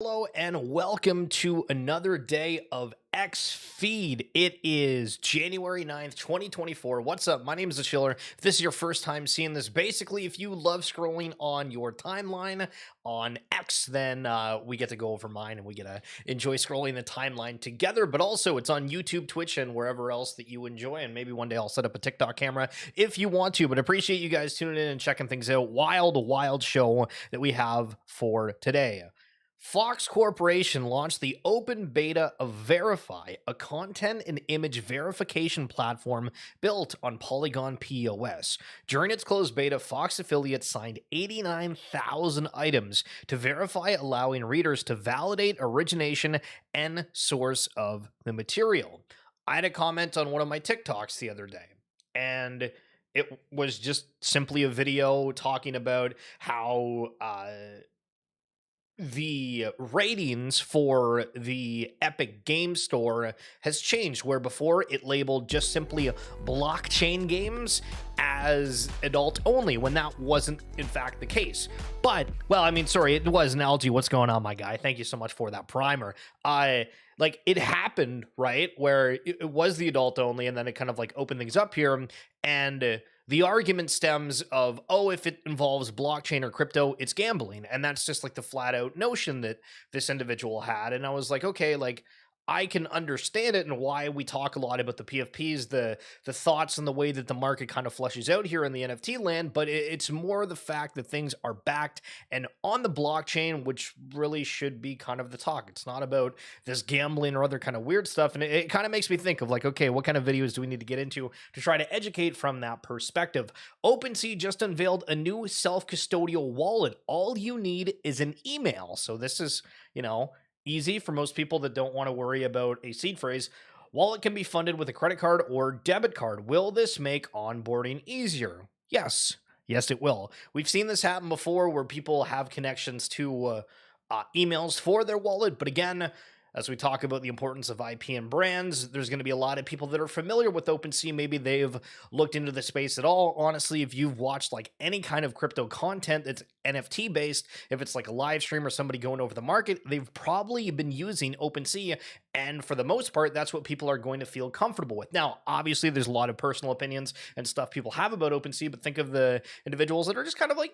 Hello and welcome to another day of X Feed. It is January 9th, 2024. What's up? My name is The Chiller. If this is your first time seeing this, basically, if you love scrolling on your timeline on X, then we get to go over mine and we get to enjoy scrolling the timeline together. But also, it's on YouTube, Twitch, and wherever else that you enjoy. And maybe one day I'll set up a TikTok camera if you want to. But I appreciate you guys tuning in and checking things out. Wild show that we have for today. Fox Corporation launched the open beta of Verify, a content and image verification platform built on Polygon POS. During its closed beta, Fox affiliates signed 89,000 items to verify, allowing readers to validate origination and source of the material. I had a comment on one of my TikToks the other day, and it was just simply a video talking about how the ratings for the Epic Game Store has changed, where before it labeled just simply blockchain games as adult only, when that wasn't in fact the case. But, well, I mean, sorry, it was an LG. What's going on, my guy? Thank you so much for that primer. Like, it happened, right, where it was the adult only, and then it kind of like opened things up here, and the argument stems of, oh, if it involves blockchain or crypto, it's gambling. And that's just like the flat out notion that this individual had. And I was like, okay, like, I can understand it and why we talk a lot about the PFPs, the thoughts and the way that the market kind of flushes out here in the NFT land, but it's more the fact that things are backed and on the blockchain, which really should be kind of the talk. It's not about this gambling or other kind of weird stuff, and it kind of makes me think of like, okay, what kind of videos do we need to get into to try to educate from that perspective? OpenSea just unveiled a new self-custodial wallet. All you need is an email. So this is, easy for most people that don't want to worry about a seed phrase. Wallet can be funded with a credit card or debit card. Will this make onboarding easier? Yes. Yes, it will. We've seen this happen before where people have connections to emails for their wallet. But again, as we talk about the importance of IP and brands, there's going to be a lot of people that are familiar with OpenSea. Maybe they've looked into the space at all. Honestly, if you've watched like any kind of crypto content that's NFT based, if it's like a live stream or somebody going over the market, they've probably been using OpenSea. And for the most part, that's what people are going to feel comfortable with. Now, obviously, there's a lot of personal opinions and stuff people have about OpenSea, but think of the individuals that are just kind of like,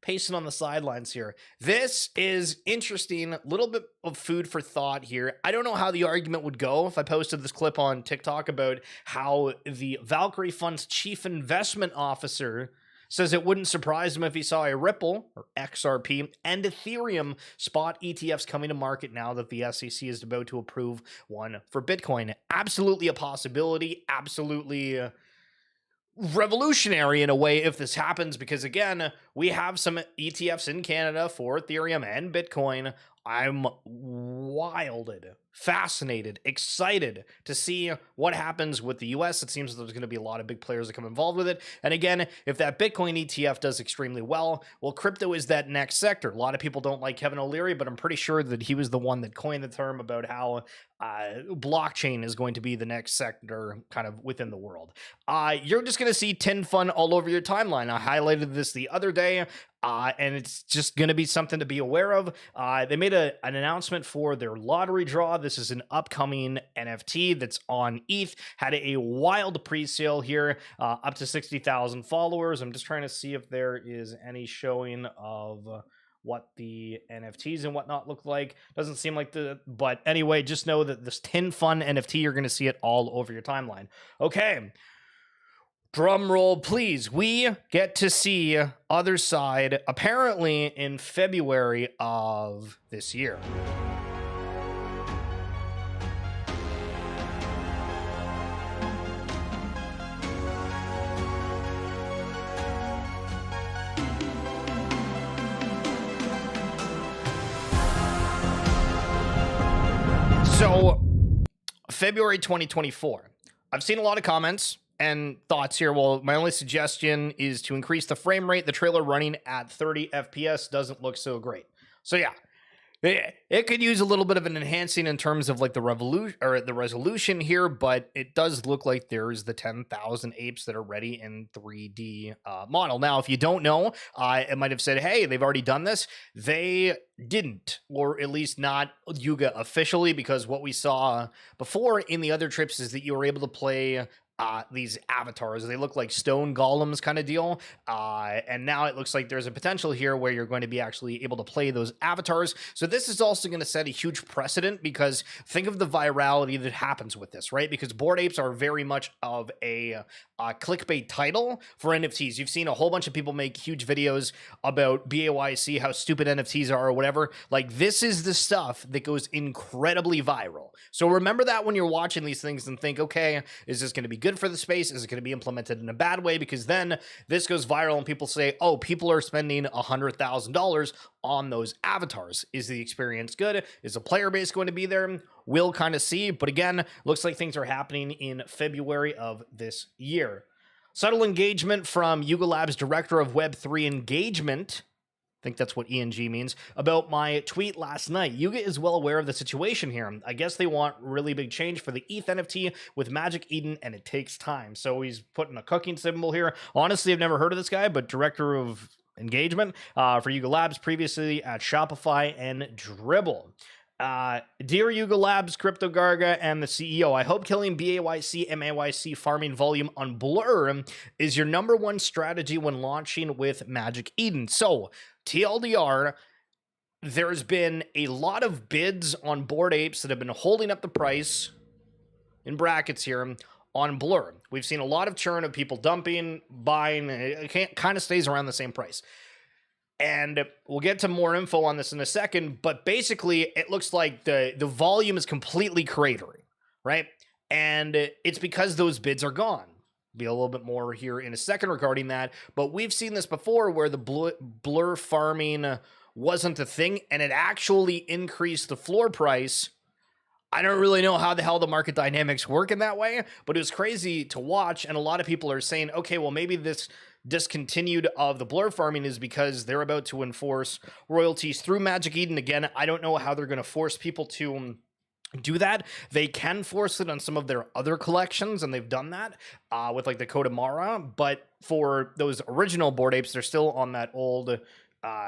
pacing on the sidelines here. This is interesting, a little bit of food for thought here. I don't know how the argument would go if I posted this clip on TikTok about how the Valkyrie Fund's chief investment officer says it wouldn't surprise him if he saw a Ripple, or XRP, and Ethereum spot ETFs coming to market now that the SEC is about to approve one for Bitcoin. Absolutely a possibility, absolutely revolutionary in a way if this happens, because again, we have some ETFs in Canada for Ethereum and Bitcoin. I'm wilded, fascinated, excited to see what happens with the US. It seems that there's going to be a lot of big players that come involved with it. And again, if that Bitcoin ETF does extremely well, crypto is that next sector. A lot of people don't like Kevin O'Leary, but I'm pretty sure that he was the one that coined the term about how blockchain is going to be the next sector kind of within the world. You're just going to see tin fun all over your timeline. I highlighted this the other day. And it's just going to be something to be aware of. They made an announcement for their lottery draw. This is an upcoming NFT that's on ETH. Had a wild pre-sale here, up to 60,000 followers. I'm just trying to see if there is any showing of what the NFTs and whatnot look like. Doesn't seem like but anyway, just know that this tin fun NFT, you're going to see it all over your timeline. Okay. Drum roll, please. We get to see Otherside apparently in February of this year. So, February 2024. I've seen a lot of comments and thoughts here. Well, my only suggestion is to increase the frame rate. The trailer running at 30 FPS doesn't look so great. So yeah, It could use a little bit of an enhancing in terms of like the revolution or the resolution here, but it does look like there's the 10,000 apes that are ready in 3D model. Now, if you don't know, it might have said, hey, they've already done this. They didn't, or at least not Yuga officially, because what we saw before in the other trips is that you were able to play these avatars. They look like stone golems kind of deal. And now it looks like there's a potential here where you're going to be actually able to play those avatars. So this is also going to set a huge precedent, because think of the virality that happens with this, right? Because Bored Apes are very much of a clickbait title for NFTs. You've seen a whole bunch of people make huge videos about BAYC, how stupid NFTs are or whatever. Like, this is the stuff that goes incredibly viral. So remember that when you're watching these things and think, okay, is this going to be good for the space? Is it going to be implemented in a bad way? Because then this goes viral and people say, oh, people are spending $100,000 on those avatars. Is the experience good? Is the player base going to be there? We'll kind of see. But again, looks like things are happening in February of this year. Subtle engagement from Yuga Labs director of Web3 engagement, I think that's what ENG means, about my tweet last night. Yuga is well aware of the situation here. I guess they want really big change for the ETH NFT with Magic Eden, and it takes time. So he's putting a cooking symbol here. Honestly, I've never heard of this guy, but director of engagement for Yuga Labs, previously at Shopify and Dribble. Dear Yuga Labs, Crypto Garga, and the CEO, I hope killing BAYC MAYC farming volume on Blur is your number one strategy when launching with Magic Eden. So, TLDR, there's been a lot of bids on Bored Apes that have been holding up the price, in brackets here, on Blur. We've seen a lot of churn of people dumping, buying. It kind of stays around the same price. And we'll get to more info on this in a second, but basically it looks like the volume is completely cratering, right? And it's because those bids are gone. Be a little bit more here in a second regarding that, but we've seen this before where the blur farming wasn't a thing and it actually increased the floor price. I don't really know how the hell the market dynamics work in that way, but it was crazy to watch. And a lot of people are saying, okay, well, maybe this discontinued of the blur farming is because they're about to enforce royalties through Magic Eden. Again, I don't know how they're going to force people to do that. They can force it on some of their other collections, and they've done that with like the Kodamara, but for those original Bored Apes, they're still on that old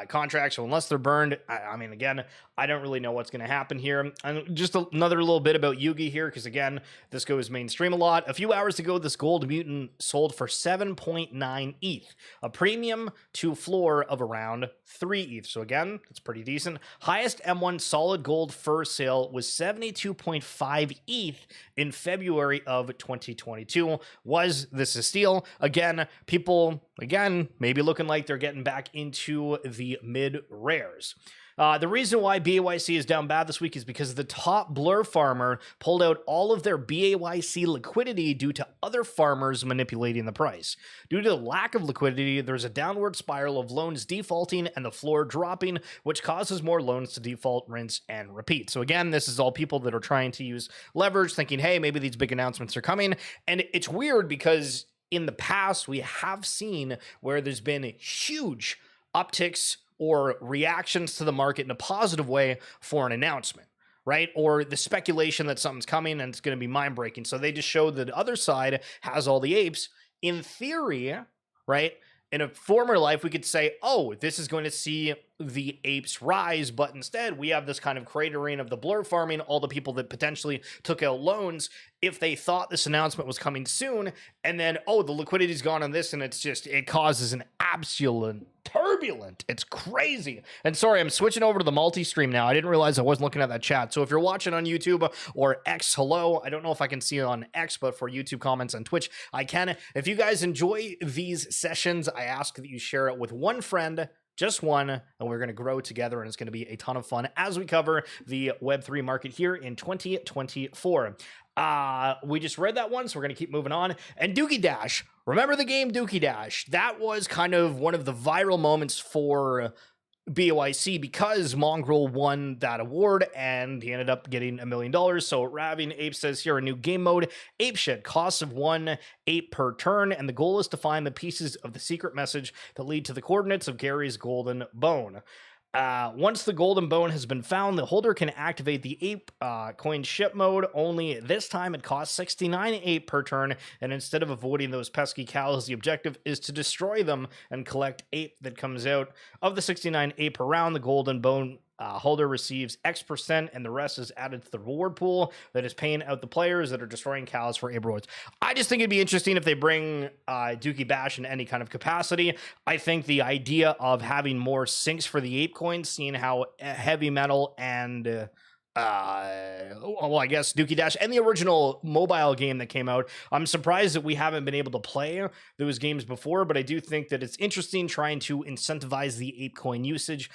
contract. So unless they're burned, I mean, again, I don't really know what's going to happen here. And just another little bit about Yugi here, because again, this goes mainstream a lot. A few hours ago, this gold mutant sold for 7.9 ETH, a premium to floor of around 3 ETH. So again, that's pretty decent. Highest M1 solid gold fur sale was 72.5 ETH in February of 2022. Was this a steal? Again, people, maybe looking like they're getting back into the mid rares. The reason why BAYC is down bad this week is because the top blur farmer pulled out all of their BAYC liquidity due to other farmers manipulating the price. Due to the lack of liquidity, there's a downward spiral of loans defaulting and the floor dropping, which causes more loans to default, rinse, and repeat. So again, this is all people that are trying to use leverage, thinking, hey, maybe these big announcements are coming. And it's weird because in the past, we have seen where there's been huge upticks or reactions to the market in a positive way for an announcement, right? Or the speculation that something's coming and it's going to be mind-breaking. So they just showed that the other side has all the apes. In theory, right, in a former life, we could say, oh, this is going to see the apes rise, but instead we have this kind of cratering of the blur farming, all the people that potentially took out loans if they thought this announcement was coming soon, and then, oh, the liquidity's gone on this, and it's just, it causes an absolute turbulent. It's crazy. And sorry, I'm switching over to the multi-stream now. I didn't realize I wasn't looking at that chat. So if you're watching on YouTube or X, hello. I don't know if I can see it on X, but for YouTube comments on Twitch, I can. If you guys enjoy these sessions, I ask that you share it with one friend, just one, and we're going to grow together, and it's going to be a ton of fun as we cover the Web3 market here in 2024. We just read that one, so we're going to keep moving on. And Dookey Dash, remember the game Dookey Dash? That was kind of one of the viral moments for BAYC because Mongrel won that award and he ended up getting $1 million. So Raving Ape says here, a new game mode, Ape Shit, costs of 1 ape per turn, and the goal is to find the pieces of the secret message that lead to the coordinates of Gary's golden bone. Once the golden bone has been found, the holder can activate the ape coin ship mode, only this time it costs 69 ape per turn, and instead of avoiding those pesky cows, the objective is to destroy them and collect ape that comes out. Of the 69 ape per round, the golden bone holder receives X%, and the rest is added to the reward pool that is paying out the players that are destroying cows for ape rewards. I just think it'd be interesting if they bring Dookey Dash in any kind of capacity. I think the idea of having more sinks for the ape coins, seeing how heavy metal and well, I guess Dookey Dash and the original mobile game that came out, I'm surprised that we haven't been able to play those games before, but I do think that it's interesting trying to incentivize the ape coin usage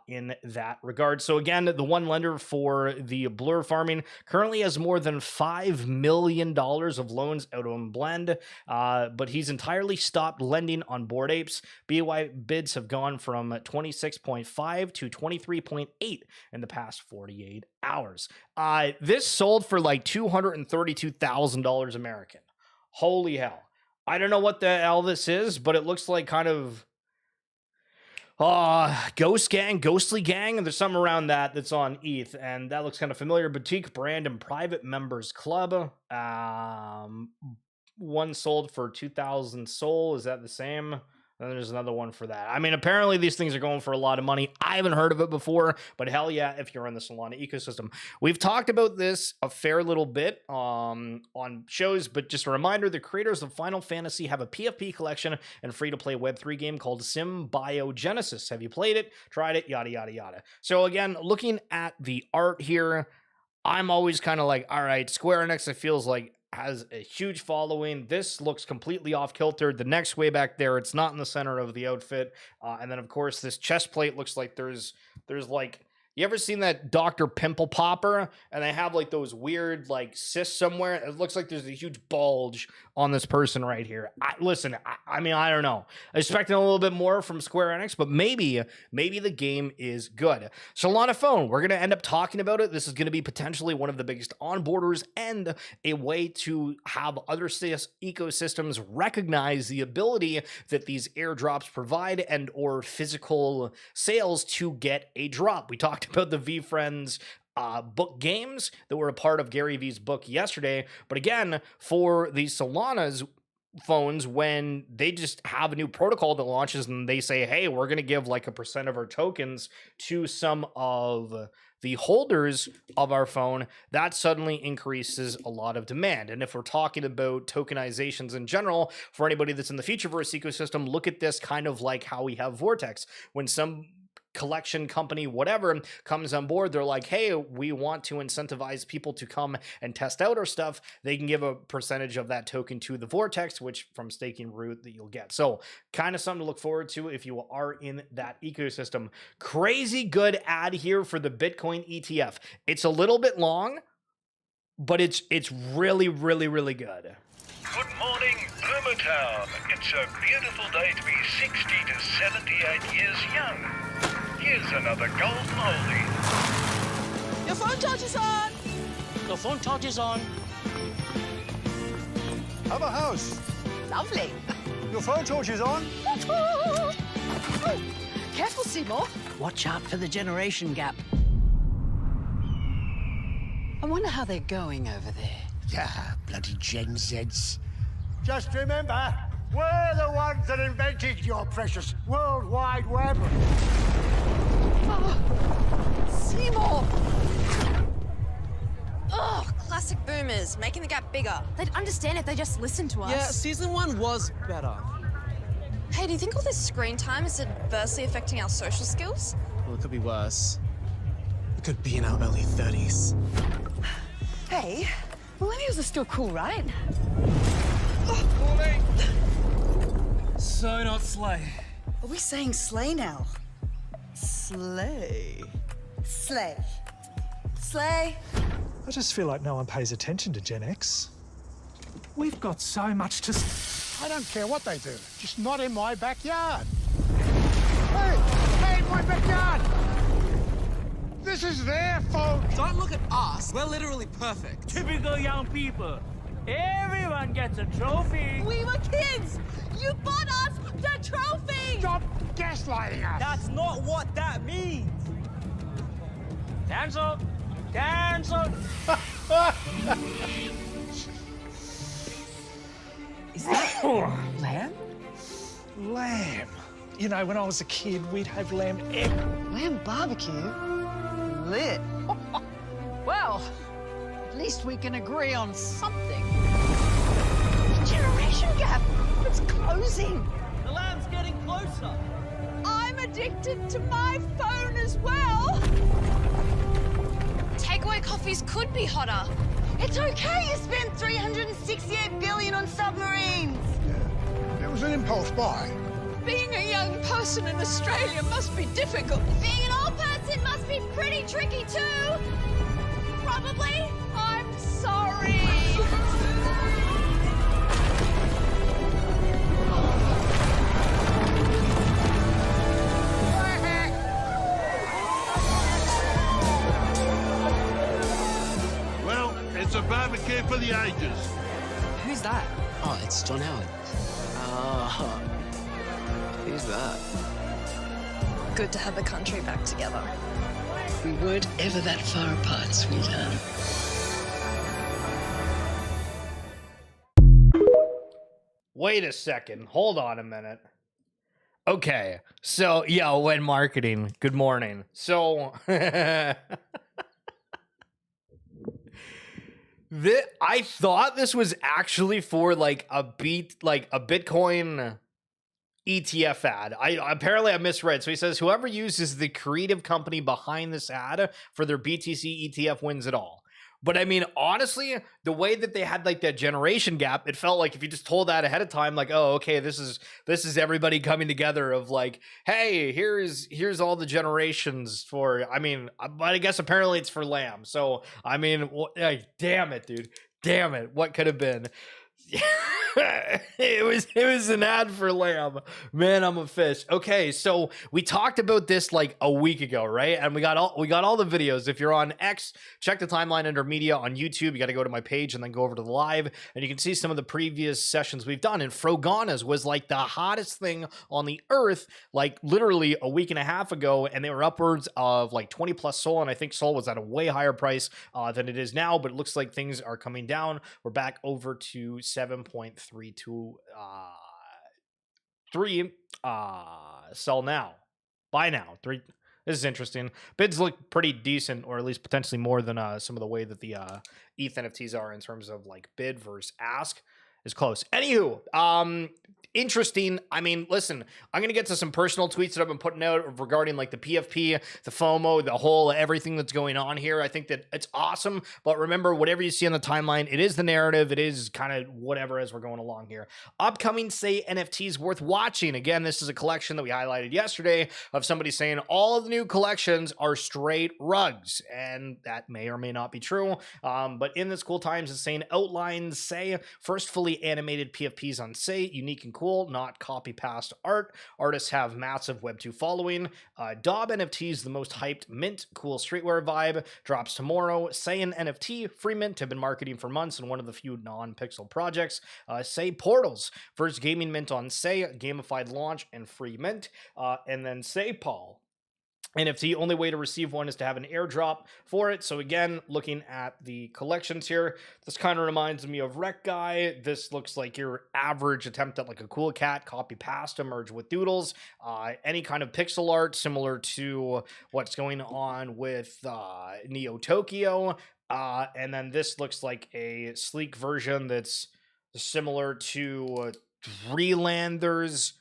in that regard. So again, the one lender for the blur farming currently has more than $5 million of loans out on Blend, but he's entirely stopped lending on Bored Apes. BY bids have gone from 26.5 to 23.8 in the past 48 hours. This sold for like $232,000 American. Holy hell. I don't know what the hell this is, but it looks like kind of Ghostly Gang, and there's something around that that's on ETH, and that looks kind of familiar. Boutique brand and private members club. One sold for 2,000 Sol. Is that the same? Then there's another one for that. I mean, apparently these things are going for a lot of money. I haven't heard of it before, but hell yeah, if you're in the Solana ecosystem. We've talked about this a fair little bit on shows, but just a reminder, the creators of Final Fantasy have a PFP collection and free-to-play Web3 game called Symbiogenesis. Have you played it? Tried it? Yada, yada, yada. So again, looking at the art here, I'm always kind of like, all right, Square Enix, it feels like, has a huge following. This looks completely off kilter. The neck's way back there. It's not in the center of the outfit. And then, of course, this chest plate looks like there's like, you ever seen that Dr. Pimple Popper? And they have like those weird like cysts somewhere. It looks like there's a huge bulge on this person right here. Listen, I mean, I don't know. I'm expecting a little bit more from Square Enix, but maybe the game is good. Solana Phone, we're going to end up talking about it. This is going to be potentially one of the biggest onboarders and a way to have other ecosystems recognize the ability that these airdrops provide and or physical sales to get a drop. We talked about the VeeFriends book games that were a part of Gary Vee's book yesterday. But again, for the Solana's phones, when they just have a new protocol that launches and they say, hey, we're going to give like a % of our tokens to some of the holders of our phone, that suddenly increases a lot of demand. And if we're talking about tokenizations in general, for anybody that's in the Futureverse ecosystem, look at this kind of like how we have Vortex. When some collection company, whatever, comes on board, they're like, hey, we want to incentivize people to come and test out our stuff. They can give a percentage of that token to the Vortex, which from staking root that you'll get. So kind of something to look forward to if you are in that ecosystem. Crazy good ad here for the Bitcoin ETF. It's a little bit long, but it's really, really, really good. Good morning, Boomertown. It's a beautiful day to be 60 to 78 years young. Here's another golden oldie. Your phone charge is on! Your phone charge is on. Have a house. Lovely. Your phone torch is on. Oh, careful, Seymour. Watch out for the generation gap. I wonder how they're going over there. Yeah, bloody Gen Zs. Just remember, we're the ones that invented your precious World Wide Web. Oh, Seymour! Ugh, classic boomers, making the gap bigger. They'd understand if they just listened to us. Yeah, season 1 was better. Hey, do you think all this screen time is adversely affecting our social skills? Well, it could be worse. We could be in our early 30s. Hey, millennials are still cool, right? Morning! So not slay. Are we saying slay now? Slay. Slay. Slay. I just feel like no one pays attention to Gen X. We've got so much to... I don't care what they do, just not in my backyard. Hey, my backyard! This is their fault. Don't look at us. We're literally perfect. Typical young people. Everyone gets a trophy. We were kids! You bought us the trophy! Stop gaslighting us. That's not what that means. Cancel. Cancel. Is that lamb? Lamb. You know, when I was a kid, we'd have lamb Lamb barbecue? Lit. Well, at least we can agree on something. The generation gap. It's closing. The lamb's getting closer. I'm addicted to my phone as well. Takeaway coffees could be hotter. It's okay you spent $368 billion on submarines. It was an impulse buy. Being a young person in Australia must be difficult. Being an old person must be pretty tricky too. Probably. I'm sorry. Well, it's a barbecue for the ages. Who's that? Oh, it's John Howard. Oh. Who's that? Good to have the country back together. We weren't ever that far apart, sweetheart. Wait a second. Hold on a minute. Okay. So, yo, when marketing, good morning. So, I thought this was actually for like a Bitcoin ETF ad. Apparently I misread. So he says whoever uses the creative company behind this ad for their BTC ETF wins it all. But I mean, honestly, the way that they had like that generation gap, it felt like if you just told that ahead of time, like, oh, okay, this is everybody coming together of like, hey, here's all the generations for. I mean, but I guess apparently it's for Lamb. So I mean, damn it, dude, damn it, what could have been? it was an ad for Lamb. Man, I'm a fish. Okay, so we talked about this like a week ago, right? And we got all the videos. If you're on X, check the timeline under media on YouTube. You got to go to my page and then go over to the live, and you can see some of the previous sessions we've done. And Froganas was like the hottest thing on the earth, like literally a week and a half ago, and they were upwards of like 20 plus SOL, and I think SOL was at a way higher price than it is now, but it looks like things are coming down. We're back over to 7.323 sell now, buy now. This is interesting. Bids look pretty decent, or at least potentially more than some of the way that the ETH NFTs are in terms of like bid versus ask is close. Anywho, interesting. I mean, listen, I'm going to get to some personal tweets that I've been putting out regarding like the PFP, the FOMO, the whole everything that's going on here. I think that it's awesome, but remember, whatever you see on the timeline, it is the narrative. It is kind of whatever as we're going along here. Upcoming Say NFTs worth watching. Again, this is a collection that we highlighted yesterday of somebody saying all of the new collections are straight rugs, and that may or may not be true. But in this Cool Times, it's saying outlines Say first fully animated PFPs on Say, unique and cool, not copy past art. Artists have massive Web2 following. Dob NFTs, the most hyped mint, cool streetwear vibe, drops tomorrow. Say an NFT, free mint, have been marketing for months and one of the few non-pixel projects. Say Portals, first gaming mint on Say, gamified launch and free mint. And then Say Paul NFT, only way to receive one is to have an airdrop for it. So again, looking at the collections here, this kind of reminds me of Wreck Guy. This looks like your average attempt at like a cool cat, copy pasta, merge with doodles. Any kind of pixel art similar to what's going on with Neo Tokyo. And then this looks like a sleek version that's similar to Freelanders.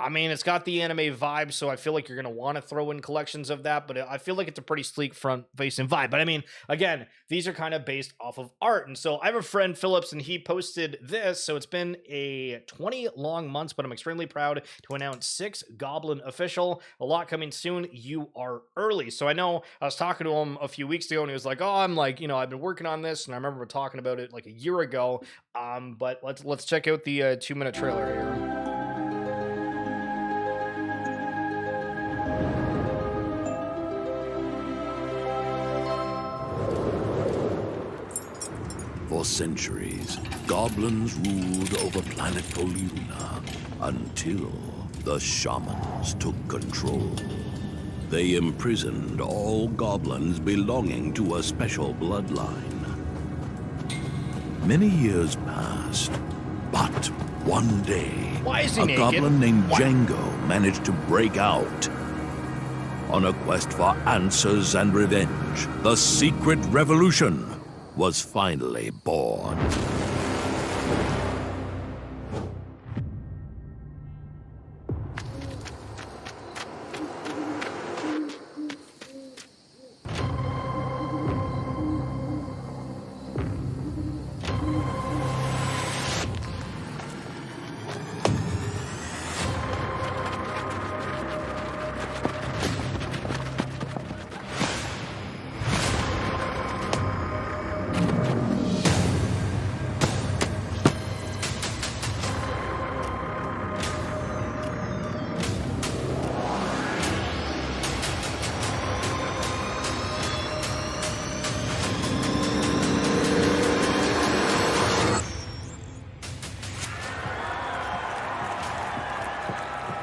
I mean, it's got the anime vibe, so I feel like you're going to want to throw in collections of that, but I feel like it's a pretty sleek front-facing vibe. But I mean, again, these are kind of based off of art. And so I have a friend, Phillips, and he posted this. So it's been a 20 long months, but I'm extremely proud to announce 6 Goblin official. A lot coming soon. You are early. So I know I was talking to him a few weeks ago, and he was like, oh, I'm like, you know, I've been working on this, and I remember talking about it like a year ago. But let's check out the 2-minute trailer here. For centuries, goblins ruled over planet Poluna until the shamans took control. They imprisoned all goblins belonging to a special bloodline. Many years passed, but one day, Why is he a naked? goblin named What? Django managed to break out. On a quest for answers and revenge, the secret revolution was finally born.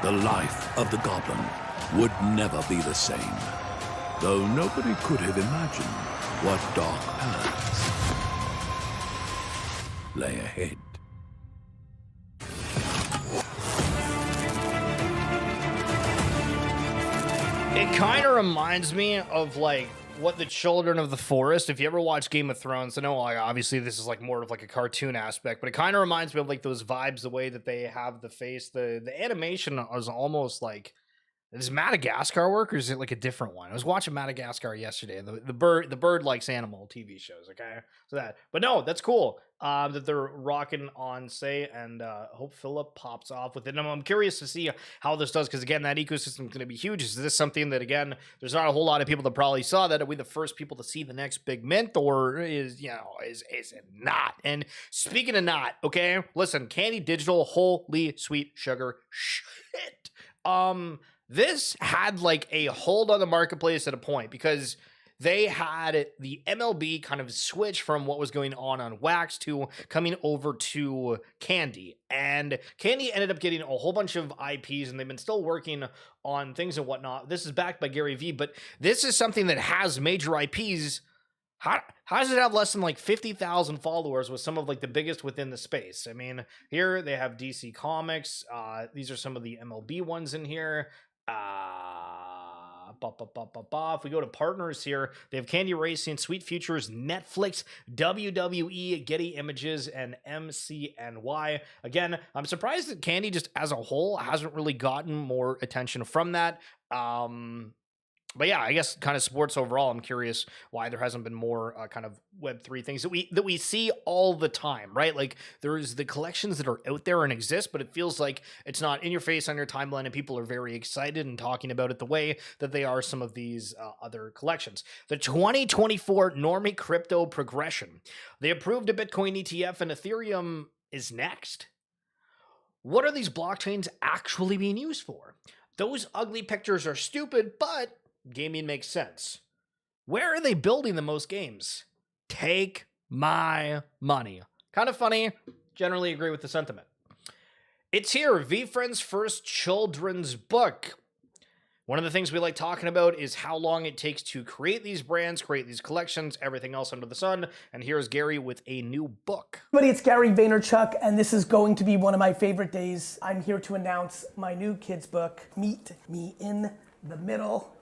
The life of the goblin would never be the same, though nobody could have imagined what dark paths lay ahead. It kind of reminds me of like what the Children of the Forest, if you ever watch Game of Thrones, I know like obviously this is like more of like a cartoon aspect, but it kind of reminds me of like those vibes, the way that they have the face, the animation was almost like, does Madagascar work or is it like a different one? I was watching Madagascar yesterday. The bird likes animal TV shows, okay? So that, but no, that's cool that they're rocking on Say, and hope Philip pops off with it. And I'm curious to see how this does, because again, that ecosystem is going to be huge. Is this something that, again, there's not a whole lot of people that probably saw that? Are we the first people to see the next big mint, or is it not? And speaking of not, okay, listen, Candy Digital, holy sweet sugar shit. This had like a hold on the marketplace at a point, because they had the MLB kind of switch from what was going on Wax to coming over to Candy. And Candy ended up getting a whole bunch of IPs, and they've been still working on things and whatnot. This is backed by Gary Vee, but this is something that has major IPs. How does it have less than like 50,000 followers with some of like the biggest within the space? I mean, here they have DC Comics. These are some of the MLB ones in here. If we go to partners here, they have Candy Racing, Sweet Futures, Netflix, WWE, Getty Images, and MCNY. Again, I'm surprised that Candy just as a whole hasn't really gotten more attention from that. But yeah, I guess kind of sports overall, I'm curious why there hasn't been more kind of Web3 things that we see all the time, right? Like there's the collections that are out there and exist, but it feels like it's not in your face on your timeline, and people are very excited and talking about it the way that they are some of these other collections. The 2024 Normie Crypto Progression. They approved a Bitcoin ETF, and Ethereum is next. What are these blockchains actually being used for? Those ugly pictures are stupid, but gaming makes sense. Where are they building the most games? Take my money. Kind of funny. Generally agree with the sentiment. It's here. VeeFriend's first children's book. One of the things we like talking about is how long it takes to create these brands, create these collections, everything else under the sun. And here's Gary with a new book. Everybody, it's Gary Vaynerchuk, and this is going to be one of my favorite days. I'm here to announce my new kids book, Meet Me in the Middle.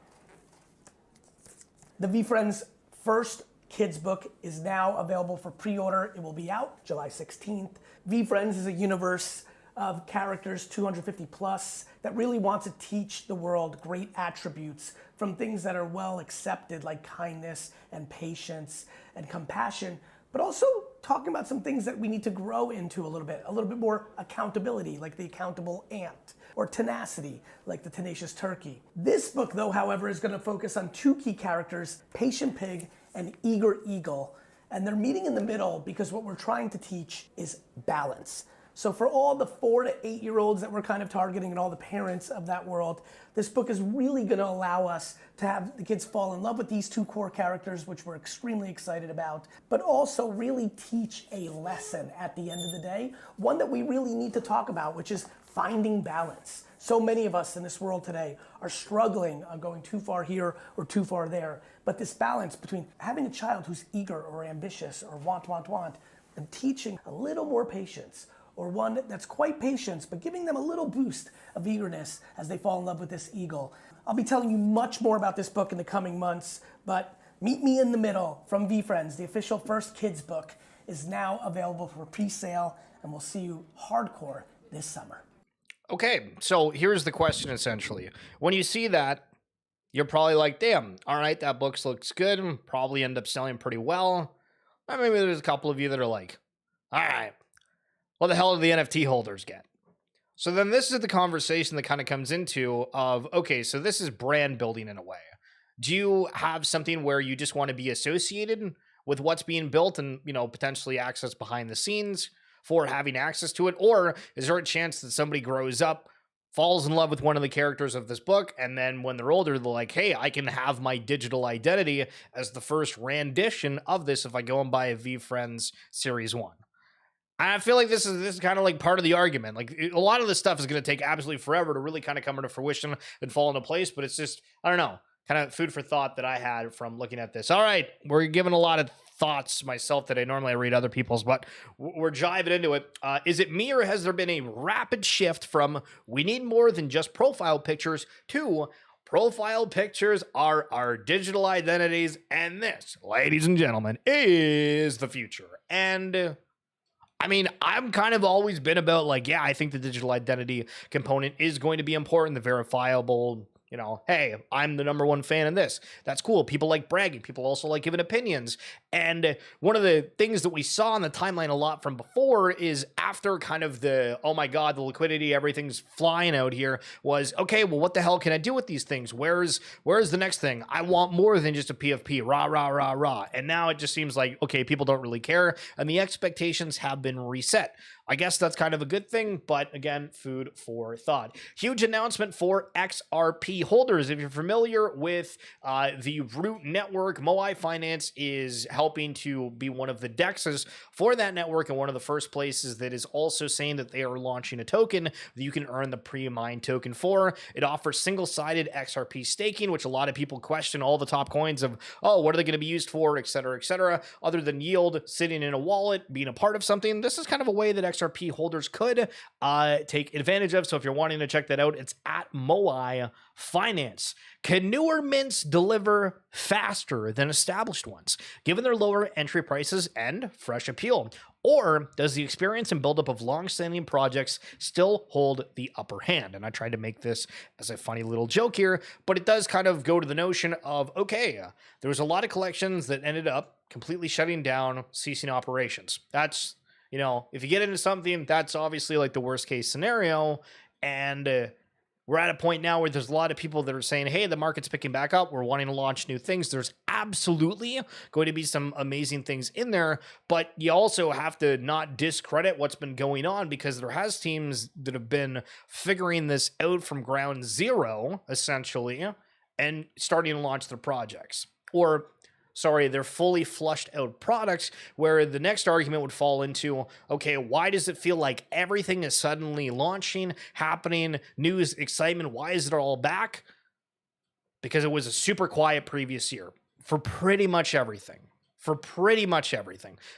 The VeeFriend's first kids book is now available for pre-order. It will be out July 16th. VeeFriends is a universe of characters, 250 plus, that really want to teach the world great attributes from things that are well accepted, like kindness and patience and compassion, but also talking about some things that we need to grow into a little bit more accountability, like the accountable ant, or tenacity, like the tenacious turkey. This book, though, however, is gonna focus on two key characters, Patient Pig and Eager Eagle, and they're meeting in the middle because what we're trying to teach is balance. So for all the 4 to 8-year-olds that we're kind of targeting and all the parents of that world, this book is really gonna allow us to have the kids fall in love with these two core characters, which we're extremely excited about, but also really teach a lesson at the end of the day, one that we really need to talk about, which is finding balance. So many of us in this world today are struggling on going too far here or too far there. But this balance between having a child who's eager or ambitious or want, and teaching a little more patience, or one that's quite patient, but giving them a little boost of eagerness as they fall in love with this eagle. I'll be telling you much more about this book in the coming months, but Meet Me in the Middle from VeeFriends, the official first kids book, is now available for pre-sale, and we'll see you hardcore this summer. Okay, so here's the question essentially. When you see that, you're probably like, damn, all right, that book looks good, probably end up selling pretty well. Or maybe there's a couple of you that are like, all right, what the hell do the NFT holders get? So then this is the conversation that kind of comes into of, okay, so this is brand building in a way. Do you have something where you just want to be associated with what's being built and, you know, potentially access behind the scenes for having access to it? Or is there a chance that somebody grows up, falls in love with one of the characters of this book, and then when they're older, they're like, hey, I can have my digital identity as the first rendition of this if I go and buy a VeeFriends Series 1. I feel like this is kind of like part of the argument. Like, a lot of this stuff is going to take absolutely forever to really kind of come into fruition and fall into place, but it's just, I don't know, kind of food for thought that I had from looking at this. All right, we're giving a lot of thoughts myself today. Normally I read other people's, but we're jiving into it. Is it me, or has there been a rapid shift from we need more than just profile pictures to profile pictures are our digital identities, and this, ladies and gentlemen, is the future? And I mean, I'm kind of always been about like, yeah, I think the digital identity component is going to be important, the verifiable, you know, hey, I'm the #1 fan of this. That's cool. People like bragging. People also like giving opinions. And one of the things that we saw on the timeline a lot from before is after kind of the, oh my God, the liquidity, everything's flying out here, was, okay, well, what the hell can I do with these things? Where's the next thing? I want more than just a PFP, rah, rah, rah, rah. And now it just seems like, okay, people don't really care. And the expectations have been reset. I guess that's kind of a good thing, but again, food for thought. Huge announcement for XRP holders. If you're familiar with the Root network, Moai Finance is helping to be one of the dexes for that network, and one of the first places that is also saying that they are launching a token that you can earn the pre-mined token for. It offers single-sided XRP staking, which a lot of people question all the top coins of, oh, what are they going to be used for, et cetera, other than yield, sitting in a wallet, being a part of something. This is kind of a way that XRP holders could take advantage of. So if you're wanting to check that out, it's at Moai Finance. Can newer mints deliver faster than established ones, given their lower entry prices and fresh appeal? Or does the experience and buildup of long-standing projects still hold the upper hand? And I tried to make this as a funny little joke here, but it does kind of go to the notion of, okay, there was a lot of collections that ended up completely shutting down, ceasing operations. That's, you know, if you get into something, that's obviously like the worst case scenario. And we're at a point now where there's a lot of people that are saying, hey, the market's picking back up. We're wanting to launch new things. There's absolutely going to be some amazing things in there, but you also have to not discredit what's been going on, because there has teams that have been figuring this out from ground zero, essentially, and starting to launch their projects. Or sorry, they're fully flushed out products, where the next argument would fall into, okay, why does it feel like everything is suddenly launching, happening, news, excitement? Why is it all back? Because it was a super quiet previous year for pretty much everything.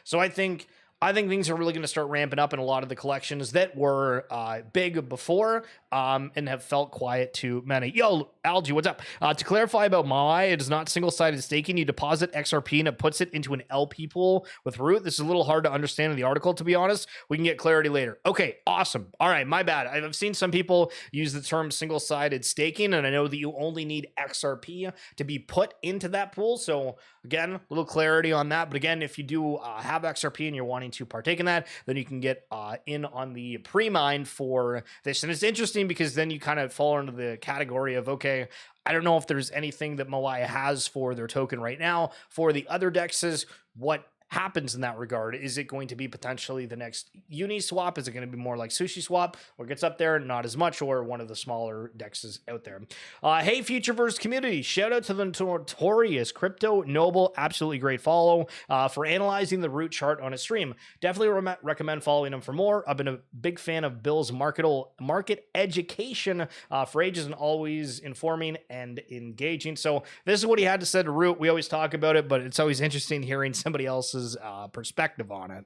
So I think things are really going to start ramping up in a lot of the collections that were big before and have felt quiet to many. Yo, Algie, what's up? To clarify about Moai, it is not single-sided staking. You deposit XRP and it puts it into an LP pool with Root. This is a little hard to understand in the article, to be honest. We can get clarity later. Okay, awesome. All right, my bad. I've seen some people use the term single-sided staking, and I know that you only need XRP to be put into that pool. So again, a little clarity on that. But again, if you do have XRP and you're wanting to partake in that, then you can get in on the pre-mine for this. And it's interesting because then you kind of fall into the category of, okay, I don't know if there's anything that Moai has for their token right now. For the other dexes, what happens in that regard. Is it going to be potentially the next Uniswap? Is it going to be more like SushiSwap, or gets up there, not as much, or one of the smaller dexes out there? Hey, Futureverse community, shout out to the notorious Crypto Noble, absolutely great follow, for analyzing the root chart on a stream. Definitely recommend following him for more. I've been a big fan of Bill's market education for ages, and always informing and engaging. So this is what he had to say to Root. We always talk about it, but it's always interesting hearing somebody else's perspective on it.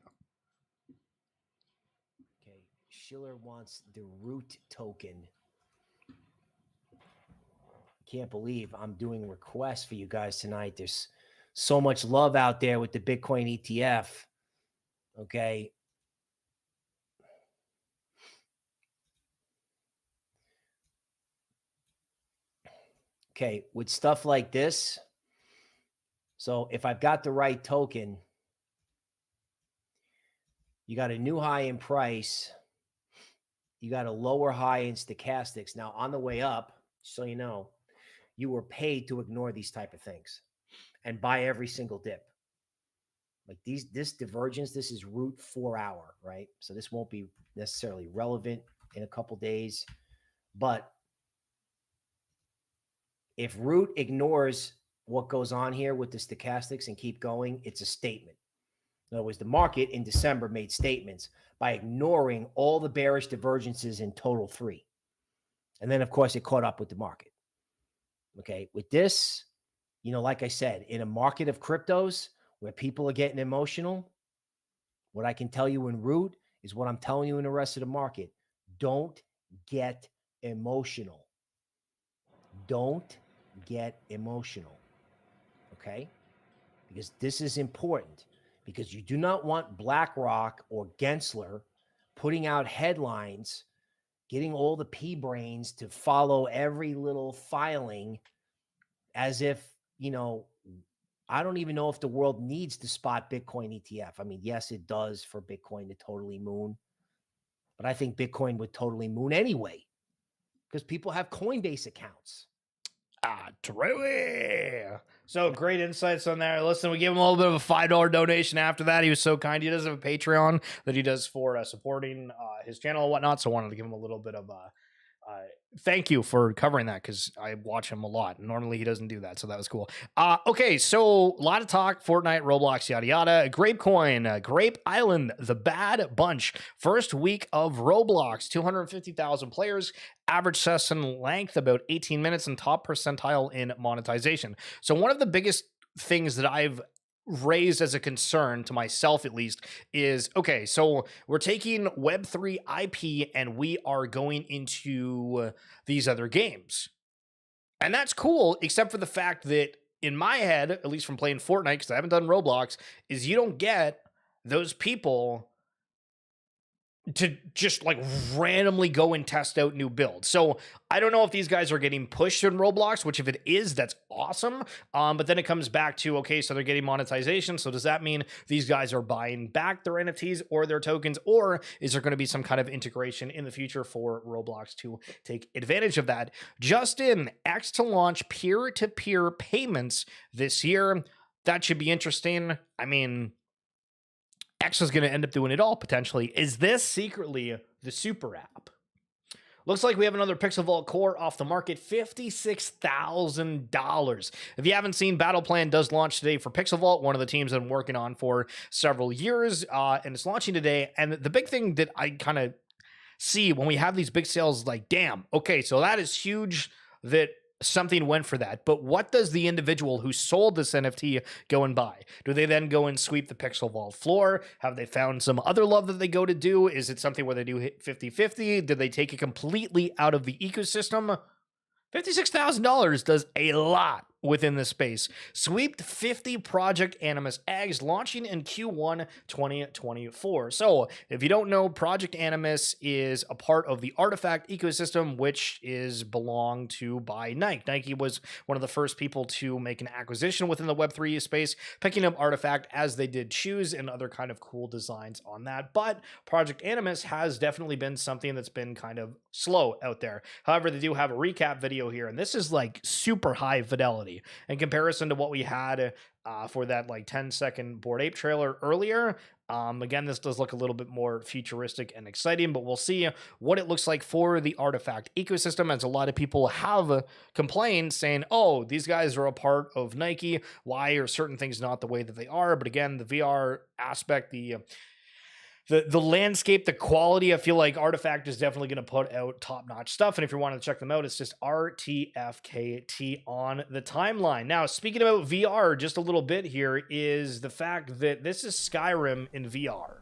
Okay, Schiller wants the Root token. Can't believe I'm doing requests for you guys tonight. There's so much love out there with the Bitcoin ETF. Okay. Okay, with stuff like this, so if I've got the right token, you got a new high in price, you got a lower high in stochastics. Now, on the way up, so you know, you were paid to ignore these type of things and buy every single dip. Like this divergence, this is root 4 hour, right? So this won't be necessarily relevant in a couple days, but if root ignores what goes on here with the stochastics and keep going, it's a statement. In other words, the market in December made statements by ignoring all the bearish divergences in total 3. And then, of course, it caught up with the market. Okay, with this, you know, like I said, in a market of cryptos where people are getting emotional, what I can tell you in root is what I'm telling you in the rest of the market. Don't get emotional. Don't get emotional, okay? Because this is important, because you do not want BlackRock or Gensler putting out headlines, getting all the P-brains to follow every little filing as if, you know, I don't even know if the world needs to spot Bitcoin ETF. I mean, yes, it does for Bitcoin to totally moon, but I think Bitcoin would totally moon anyway because people have Coinbase accounts. True. So great insights on there. Listen, we gave him a little bit of a $5 donation after that. He was so kind. He does have a Patreon that he does for supporting his channel and whatnot. So I wanted to give him a little bit of thank you for covering that, because I watch him a lot. Normally he doesn't do that, so that was cool. Okay, so a lot of talk, Fortnite, Roblox, yada yada. Grapecoin, Grape Island, the Bad Bunch. First week of Roblox, 250,000 players. Average session length about 18 minutes, and top percentile in monetization. So one of the biggest things that I've raised as a concern to myself, at least, is okay, so we're taking Web3 IP and we are going into these other games, and that's cool, except for the fact that in my head, at least from playing Fortnite, because I haven't done Roblox, is you don't get those people to just like randomly go and test out new builds. So I don't know if these guys are getting pushed in Roblox, which if it is, that's awesome. But then it comes back to, okay, so they're getting monetization. So does that mean these guys are buying back their NFTs or their tokens, or is there going to be some kind of integration in the future for Roblox to take advantage of that? Just in X to launch peer-to-peer payments this year. That should be interesting. I mean, X is going to end up doing it all, potentially. Is this secretly the super app? Looks like we have another Pixel Vault Core off the market, $56,000. If you haven't seen, Battle Plan does launch today for Pixel Vault, one of the teams I've been working on for several years, and it's launching today. And the big thing that I kind of see when we have these big sales, like, damn, okay, so that is huge that something went for that. But what does the individual who sold this NFT go and buy? Do they then go and sweep the Pixel Vault floor? Have they found some other love that they go to do? Is it something where they do hit 50-50? Did they take it completely out of the ecosystem? $56,000 does a lot within the space. Sweeped 50 Project Animus eggs, launching in Q1 2024. So if you don't know, Project Animus is a part of the Artifact ecosystem, which is belonged to by Nike. Nike was one of the first people to make an acquisition within the Web3 space, picking up Artifact as they did shoes and other kind of cool designs on that. But Project Animus has definitely been something that's been kind of slow out there. However, they do have a recap video here, and this is like super high fidelity in comparison to what we had for that like 10-second Bored Ape trailer earlier. Again, this does look a little bit more futuristic and exciting, but we'll see what it looks like for the artifact ecosystem, as a lot of people have complained saying, oh, these guys are a part of Nike. Why are certain things not the way that they are? But again, the VR aspect, the landscape, the quality, I feel like Artifact is definitely going to put out top-notch stuff. And if you're wanting to check them out, it's just RTFKT on the timeline. Now, speaking about VR, just a little bit here is the fact that this is Skyrim in VR.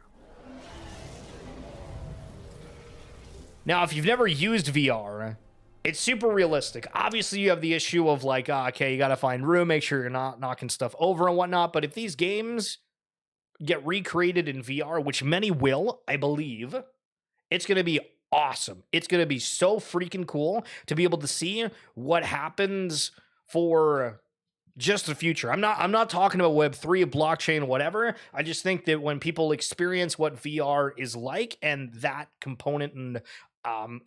Now, if you've never used VR, it's super realistic. Obviously, you have the issue of like, okay, you got to find room, make sure you're not knocking stuff over and whatnot. But if these games get recreated in VR, which many will, I believe, it's going to be awesome. It's going to be so freaking cool to be able to see what happens for just the future. I'm not talking about Web3, blockchain, whatever. I just think that when people experience what VR is like and that component and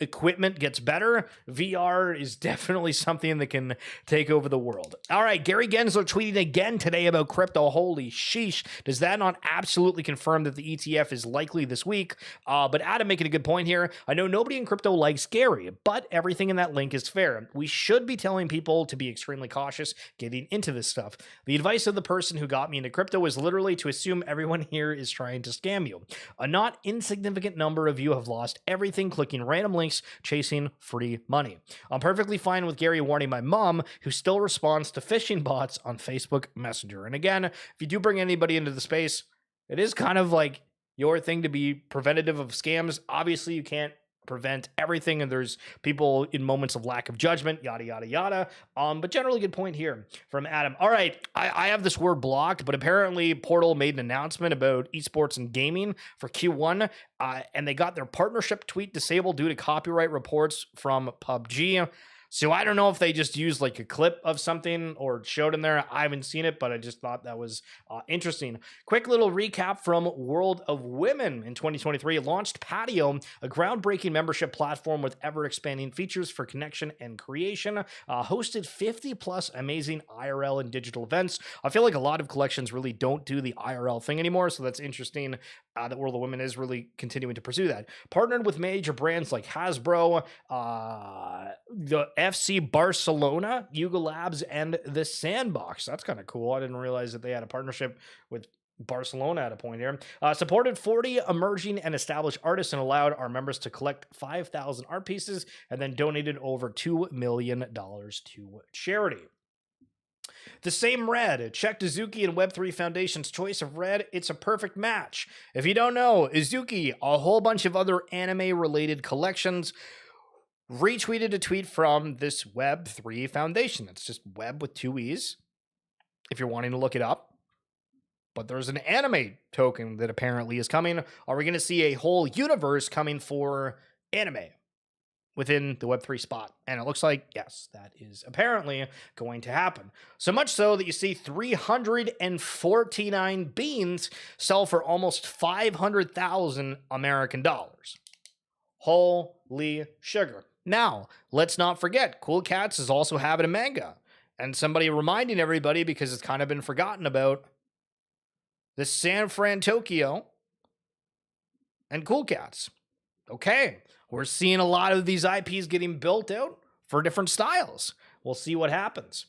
equipment gets better, VR is definitely something that can take over the world. All right, Gary Gensler tweeting again today about crypto. Holy sheesh. Does that not absolutely confirm that the ETF is likely this week? But Adam making a good point here. I know nobody in crypto likes Gary, but everything in that link is fair. We should be telling people to be extremely cautious getting into this stuff. The advice of the person who got me into crypto is literally to assume everyone here is trying to scam you. A not insignificant number of you have lost everything clicking random links chasing free money. I'm perfectly fine with Gary warning my mom, who still responds to phishing bots on Facebook Messenger. And again, if you do bring anybody into the space, it is kind of like your thing to be preventative of scams. Obviously, you can't prevent everything, and there's people in moments of lack of judgment, yada yada yada, but generally good point here from Adam. All right, I have this word blocked, but apparently Portal made an announcement about esports and gaming for Q1, and they got their partnership tweet disabled due to copyright reports from PUBG. So I don't know if they just used like a clip of something or showed in there. I haven't seen it, but I just thought that was interesting. Quick little recap from World of Women in 2023. It launched Patio, a groundbreaking membership platform with ever-expanding features for connection and creation. Hosted 50 plus amazing IRL and digital events. I feel like a lot of collections really don't do the IRL thing anymore, so that's interesting that World of Women is really continuing to pursue that. Partnered with major brands like Hasbro, the FC Barcelona, Yuga Labs, and the Sandbox. That's kind of cool. I didn't realize that they had a partnership with Barcelona at a point here. Supported 40 emerging and established artists and allowed our members to collect 5,000 art pieces and then donated over $2 million to charity. The same red. Check Dookey and Web3 Foundation's choice of red. It's a perfect match. If you don't know, Dookey, a whole bunch of other anime-related collections, retweeted a tweet from this Web3 Foundation. It's just web with two E's, if you're wanting to look it up. But there's an anime token that apparently is coming. Are we going to see a whole universe coming for anime within the Web3 spot? And it looks like, yes, that is apparently going to happen. So much so that you see 349 beans sell for almost 500,000 American dollars. Holy sugar. Now, let's not forget, Cool Cats is also having a manga. And somebody reminding everybody, because it's kind of been forgotten about, the San Fran Tokyo and Cool Cats. Okay, we're seeing a lot of these IPs getting built out for different styles. We'll see what happens.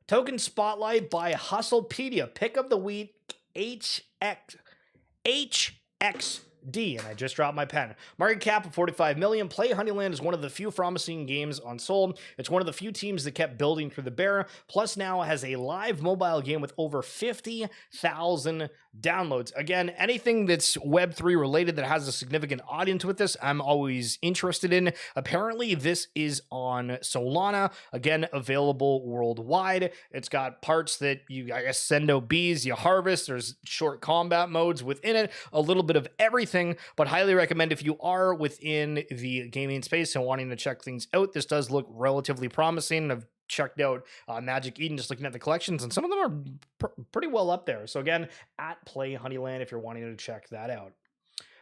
Token Spotlight by Hustlepedia. Pick of the week, HXD, and I just dropped my pen. Market cap of 45 million. Play Honeyland is one of the few promising games on Sol. It's one of the few teams that kept building through the bear, plus now has a live mobile game with over 50,000 downloads. Again, anything that's Web3 related that has a significant audience with this, I'm always interested in. Apparently, this is on Solana, again, available worldwide. It's got parts that you, I guess, send out bees, you harvest. There's short combat modes within it, a little bit of everything, but highly recommend if you are within the gaming space and wanting to check things out. This does look relatively promising. I've checked out Magic Eden, just looking at the collections, and some of them are pretty well up there. So again, at Play Honeyland if you're wanting to check that out.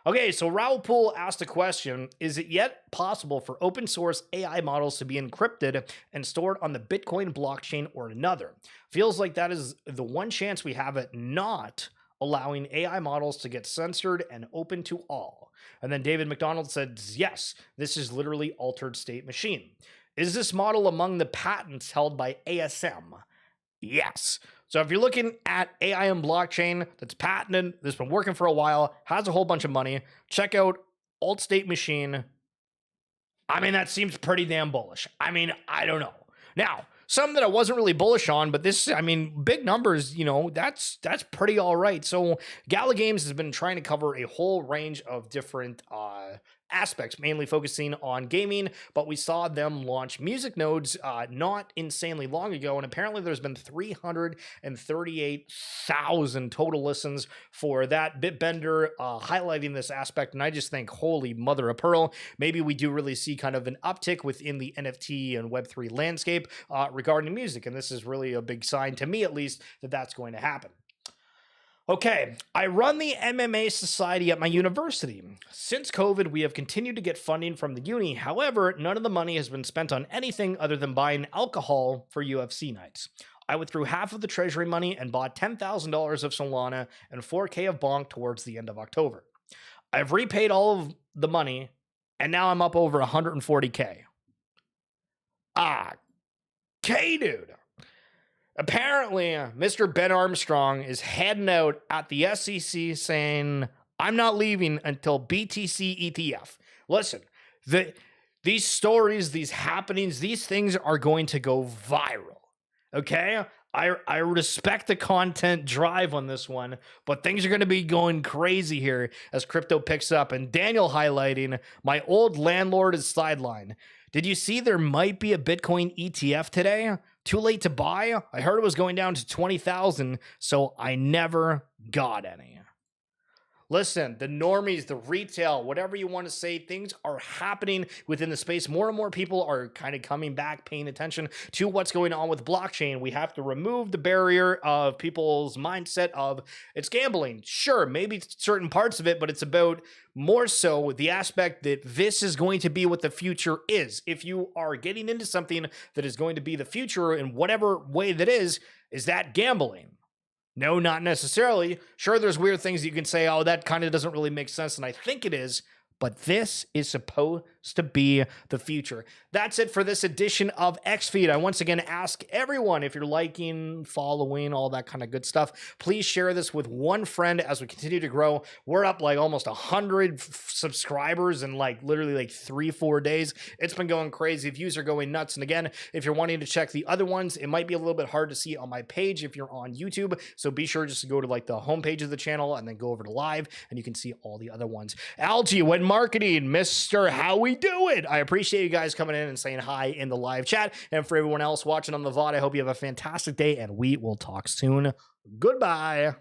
Okay, so Raoul Pool asked a question: is it yet possible for open source AI models to be encrypted and stored on the Bitcoin blockchain or another? Feels like that is the one chance we have at not allowing AI models to get censored and open to all. And then David McDonald said, yes, this is literally altered state machine. Is this model among the patents held by ASM? Yes. So if you're looking at AI and blockchain that's patented, that's been working for a while, has a whole bunch of money, check out Alt State Machine. I mean, that seems pretty damn bullish. I mean, I don't know. Now, some that I wasn't really bullish on, but this, I mean, big numbers, you know, that's pretty all right. So Gala Games has been trying to cover a whole range of different aspects, mainly focusing on gaming, but we saw them launch music nodes not insanely long ago, and apparently there's been 338,000 total listens for that. Bitbender highlighting this aspect, and I just think, holy mother of pearl, maybe we do really see kind of an uptick within the NFT and Web3 landscape regarding music, and this is really a big sign, to me at least, that that's going to happen. Okay, I run the MMA Society at my university. Since COVID, we have continued to get funding from the uni. However, none of the money has been spent on anything other than buying alcohol for UFC nights. I withdrew half of the treasury money and bought $10,000 of Solana and $4K of Bonk towards the end of October. I've repaid all of the money, and now I'm up over 140K. Okay, dude. Apparently, Mr. Ben Armstrong is heading out at the SEC saying, I'm not leaving until BTC ETF. Listen, these stories, these happenings, these things are going to go viral. Okay? I respect the content drive on this one, but things are going to be going crazy here as crypto picks up. And Daniel highlighting, my old landlord is sidelined. Did you see there might be a Bitcoin ETF today? Too late to buy? I heard it was going down to 20,000, so I never got any. Listen, the normies, the retail, whatever you want to say, things are happening within the space. More and more people are kind of coming back, paying attention to what's going on with blockchain. We have to remove the barrier of people's mindset of it's gambling. Sure, maybe certain parts of it, but it's about more so the aspect that this is going to be what the future is. If you are getting into something that is going to be the future in whatever way that is that gambling? No, not necessarily. Sure, there's weird things you can say, oh, that kind of doesn't really make sense, and I think it is, but this is supposed to be the future. That's it for this edition of XFeed. I once again ask everyone, if you're liking, following, all that kind of good stuff, please share this with one friend as we continue to grow. We're up like almost 100 subscribers in like literally like 3-4 days. It's been going crazy. Views are going nuts. And again, if you're wanting to check the other ones, it might be a little bit hard to see on my page if you're on YouTube. So be sure just to go to like the homepage of the channel and then go over to live and you can see all the other ones. Algie, when marketing, Mr. How We Do It. I appreciate you guys coming in and saying hi in the live chat. And for everyone else watching on the VOD, I hope you have a fantastic day and we will talk soon. Goodbye.